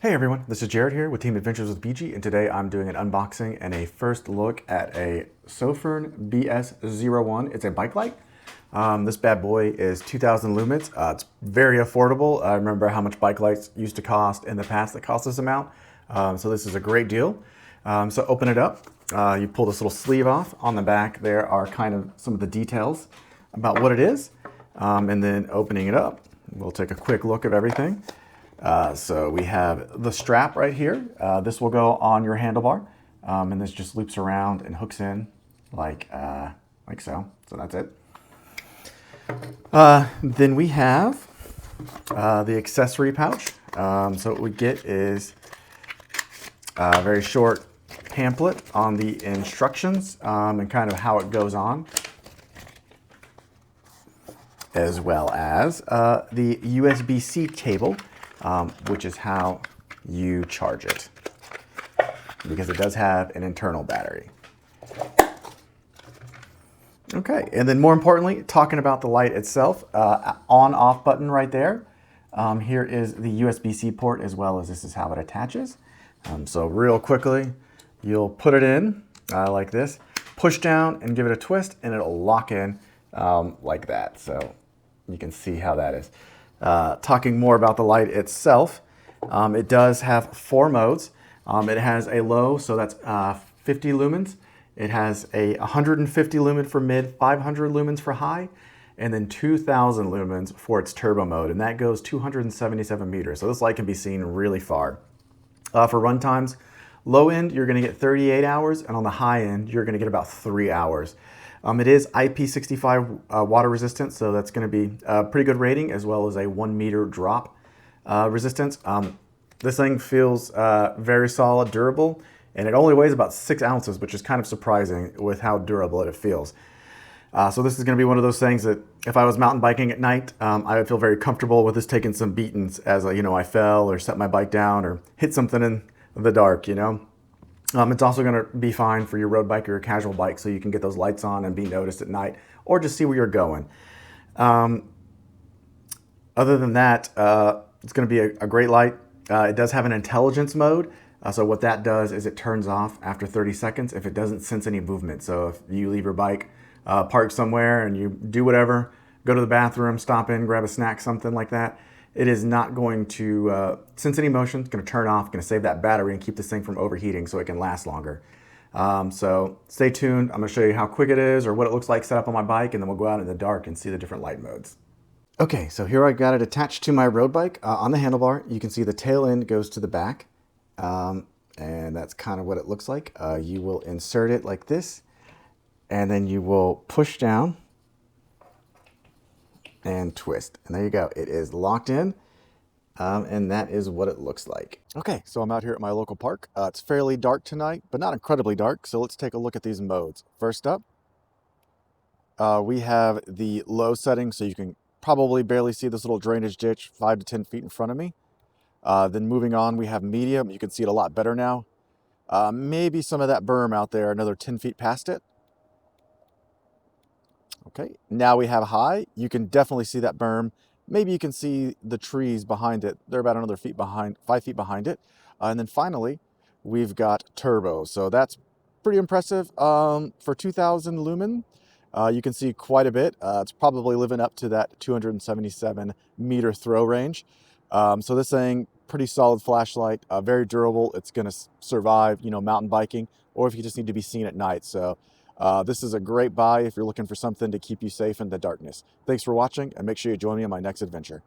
Hey everyone, this is Jared here with Team Adventures with BG, and today I'm doing an unboxing and a first look at a Sofirn BS01. It's a bike light. This bad boy is 2,000 lumens. It's very affordable. I remember how much bike lights used to cost in the past that cost this amount. So this is a great deal. So open it up. You pull this little sleeve off. On the back there are kind of some of the details about what it is. And then opening it up, we'll take a quick look at everything. So we have the strap right here. This will go on your handlebar, and this just loops around and hooks in like so. So that's it. Then we have the accessory pouch. So what we get is a very short pamphlet on the instructions and kind of how it goes on, as well as the USB-C cable. Which is how you charge it, because it does have an internal battery. Okay, and then more importantly, talking about the light itself, on-off button right there. Here is the USB-C port, as well as this is how it attaches. So real quickly, you'll put it in like this, push down and give it a twist, and it'll lock in like that. So you can see how that is. Talking more about the light itself, it does have 4 modes. It has a low, so that's 50 lumens. It has a 150 lumen for mid, 500 lumens for high, and then 2,000 lumens for its turbo mode, and that goes 277 meters. So this light can be seen really far. For run times, low end, you're going to get 38 hours, and on the high end, you're going to get about 3 hours. It is IP65 water resistant, so that's going to be a pretty good rating, as well as a 1 meter drop resistance. This thing feels very solid, durable, and it only weighs about 6 ounces, which is kind of surprising with how durable it feels. So this is going to be one of those things that if I was mountain biking at night, I would feel very comfortable with this taking some beatings as I fell or set my bike down or hit something in the dark, It's also going to be fine for your road bike or your casual bike, so you can get those lights on and be noticed at night, or just see where you're going. Other than that, it's going to be a great light. It does have an intelligence mode. So what that does is it turns off after 30 seconds if it doesn't sense any movement. So if you leave your bike parked somewhere and you do whatever, go to the bathroom, stop in, grab a snack, something like that, it is not going to sense any motion. It's going to turn off, going to save that battery and keep this thing from overheating so it can last longer. So stay tuned. I'm going to show you how quick it is or what it looks like set up on my bike, and then we'll go out in the dark and see the different light modes. Okay, so here I got it attached to my road bike on the handlebar. You can see the tail end goes to the back, and that's kind of what it looks like. You will insert it like this, and then you will push down and twist, and there you go. It is locked in, and that is what it looks like. Okay, so I'm out here at my local park. It's fairly dark tonight, but not incredibly dark, so let's take a look at these modes. First up, we have the low setting, so you can probably barely see this little drainage ditch 5 to 10 feet in front of me. Then moving on, we have medium. You can see it a lot better now. Maybe some of that berm out there, another 10 feet past it. Okay, now we have high. You can definitely see that berm. Maybe you can see the trees behind it. They're about another 5 feet behind it. And then finally, we've got turbo. So that's pretty impressive. For 2,000 lumen, you can see quite a bit. It's probably living up to that 277 meter throw range. So this thing, pretty solid flashlight, very durable. It's going to survive, mountain biking, or if you just need to be seen at night. So this is a great buy if you're looking for something to keep you safe in the darkness. Thanks for watching, and make sure you join me on my next adventure.